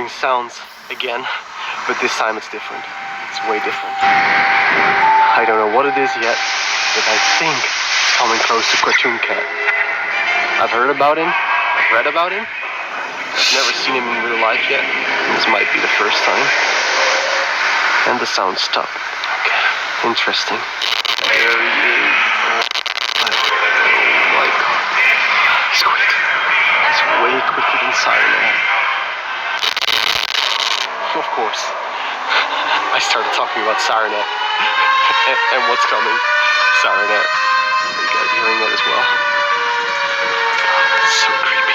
hearing sounds again, but this time it's different. It's way different. I don't know what it is yet, but I think it's coming close to Cartoon Cat. I've heard about him, I've read about him, I've never seen him in real life yet. This might be the first time. And the sound stopped. Okay, interesting. There he is. Oh my god. He's quick. He's way quicker than Siren. Of course. I started talking about Siren and what's coming. Siren. Are you guys hearing that as well? Oh my god, it's so creepy.